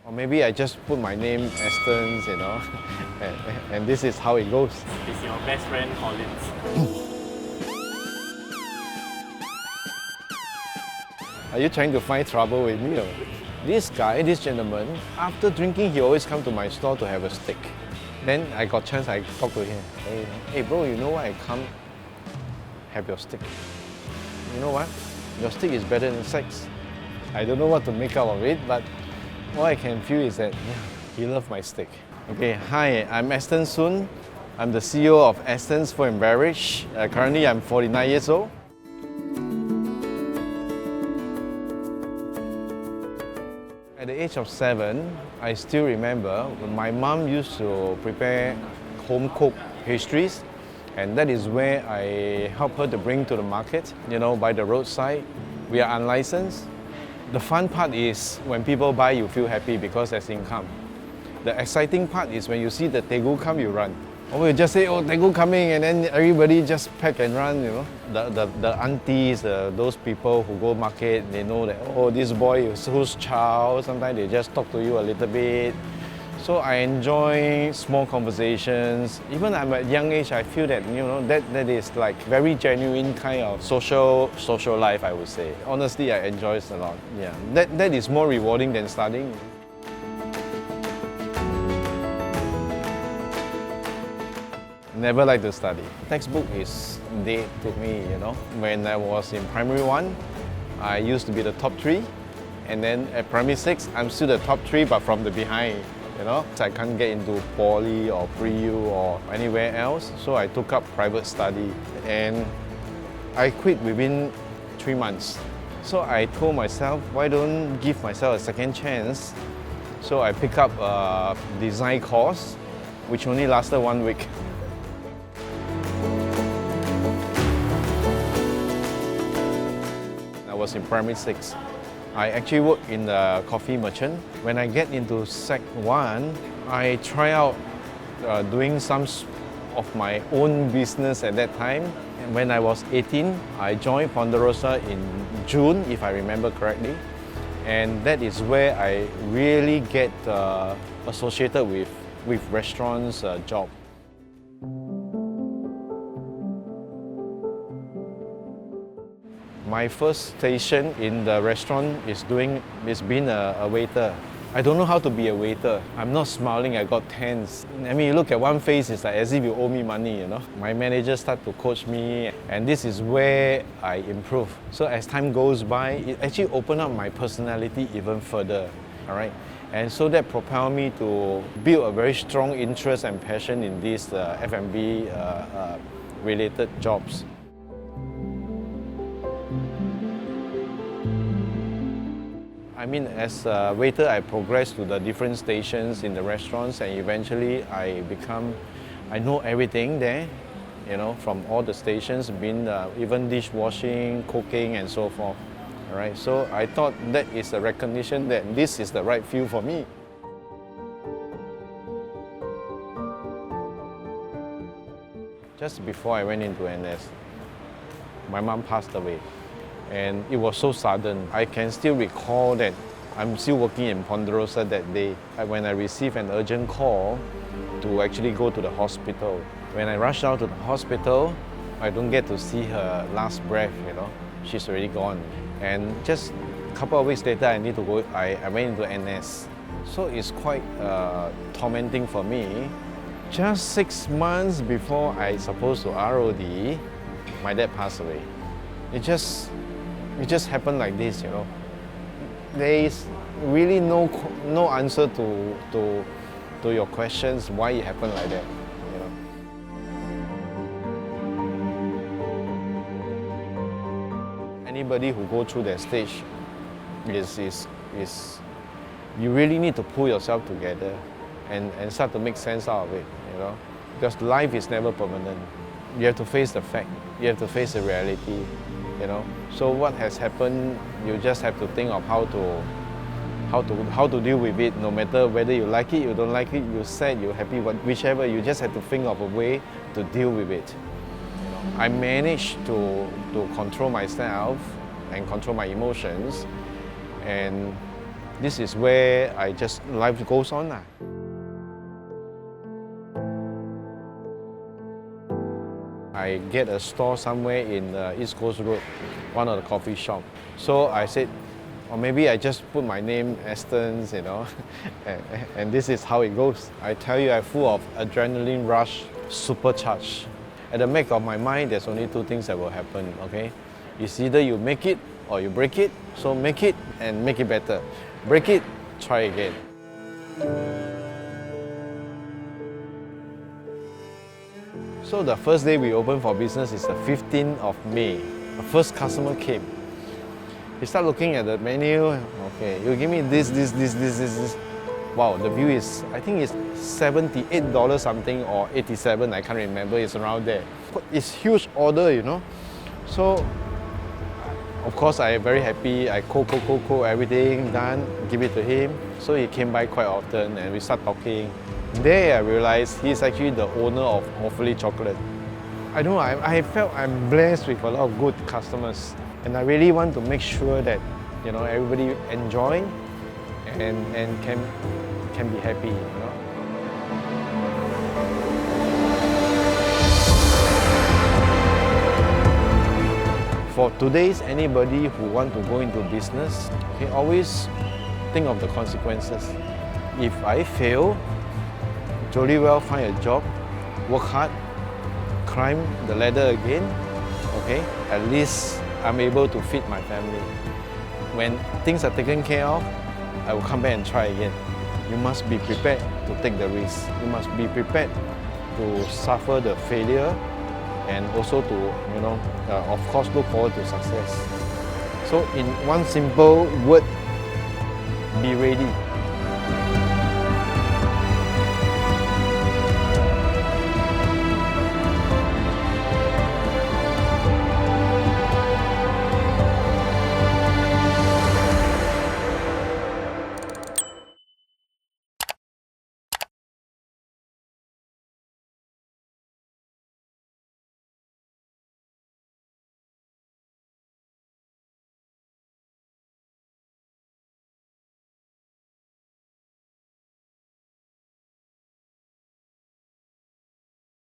Or maybe I just put my name, Aston, and this is how it goes. It's your best friend, Collins. Are you trying to find trouble with me? Or? This guy, this gentleman, after drinking, he always come to my store to have a steak. Then I got chance, I talk to him. Hey bro, you know what? I come have your steak. You know what? Your steak is better than sex. I don't know what to make out of it, but all I can feel is that he loves my steak. Okay, hi, I'm Aston Soon. I'm the CEO of Aston's Food and Beverage. Currently, I'm 49 years old. At the age of 7, I still remember when my mom used to prepare home-cooked pastries, and that is where I helped her to bring to the market, by the roadside. We are unlicensed. The fun part is when people buy, you feel happy because there's income. The exciting part is when you see the Tegu come, you run. Or you just say, oh, Tegu coming, and then everybody just pack and run, The aunties, those people who go market, they know that, oh, this boy is whose child. Sometimes they just talk to you a little bit. So I enjoy small conversations. Even I'm at a young age, I feel that, that is like very genuine kind of social life, I would say. Honestly, I enjoy it a lot. Yeah, that is more rewarding than studying. Never like to study. Textbook is dead to me, When I was in primary 1, I used to be the top 3. And then at primary 6, I'm still the top 3, but from the behind, So I can't get into poly or pre-U or anywhere else. So I took up private study. And I quit within 3 months. So I told myself, why don't give myself a second chance? So I picked up a design course, which only lasted 1 week. I was in primary 6. I actually work in the coffee merchant. When I get into Sec 1, I try out doing some of my own business at that time. And when I was 18, I joined Ponderosa in June, if I remember correctly. And that is where I really get associated with restaurants job. My first station in the restaurant is being a waiter. I don't know how to be a waiter. I'm not smiling, I got tense. I mean, you look at one face, it's like as if you owe me money, My manager started to coach me, and this is where I improve. So as time goes by, it actually opened up my personality even further, all right? And so that propelled me to build a very strong interest and passion in these F&B related jobs. I mean, as a waiter, I progressed to the different stations in the restaurants, and eventually I know everything there, from all the stations, even dishwashing, cooking, and so forth. All right, so I thought that is a recognition that this is the right field for me. Just before I went into NS, my mom passed away. And it was so sudden. I can still recall that I'm still working in Ponderosa that day when I received an urgent call to actually go to the hospital. When I rushed out to the hospital, I don't get to see her last breath, She's already gone. And just a couple of weeks later, I went into NS. So it's quite tormenting for me. Just 6 months before I supposed to ROD, my dad passed away. It just happened like this, There is really no answer to your questions why it happened like that, Anybody who go through that stage is you really need to pull yourself together and start to make sense out of it, Because life is never permanent. You have to face the fact. You have to face the reality. So what has happened, you just have to think of how to deal with it, no matter whether you like it, you don't like it, you're sad, you're happy, whichever, you just have to think of a way to deal with it. I managed to control myself and control my emotions, and This is where life goes on. I get a store somewhere in East Coast Road, one of the coffee shop. So I said, or maybe I just put my name, Aston, and this is how it goes. I tell you, I'm full of adrenaline rush, supercharged. At the back of my mind, there's only two things that will happen, okay? It's either you make it or you break it. So make it and make it better. Break it, try again. So the first day we opened for business is the 15th of May. The first customer came. He started looking at the menu. Okay, you give me this. Wow, the bill is, I think it's $78 something or 87, I can't remember, it's around there. It's huge order, you know. So, of course, I am very happy. I cook, everything done, give it to him. So he came by quite often and we start talking. There I realized he's actually the owner of Awfully Chocolate. I don't know, I felt I'm blessed with a lot of good customers. And I really want to make sure that, you know, everybody enjoy and can be happy, you know. For today's anybody who want to go into business, okay, always think of the consequences. If I fail, jolly well find a job, work hard, climb the ladder again, okay, at least I'm able to feed my family. When things are taken care of, I will come back and try again. You must be prepared to take the risk. You must be prepared to suffer the failure and also to, you know, of course, look forward to success. So in one simple word, be ready.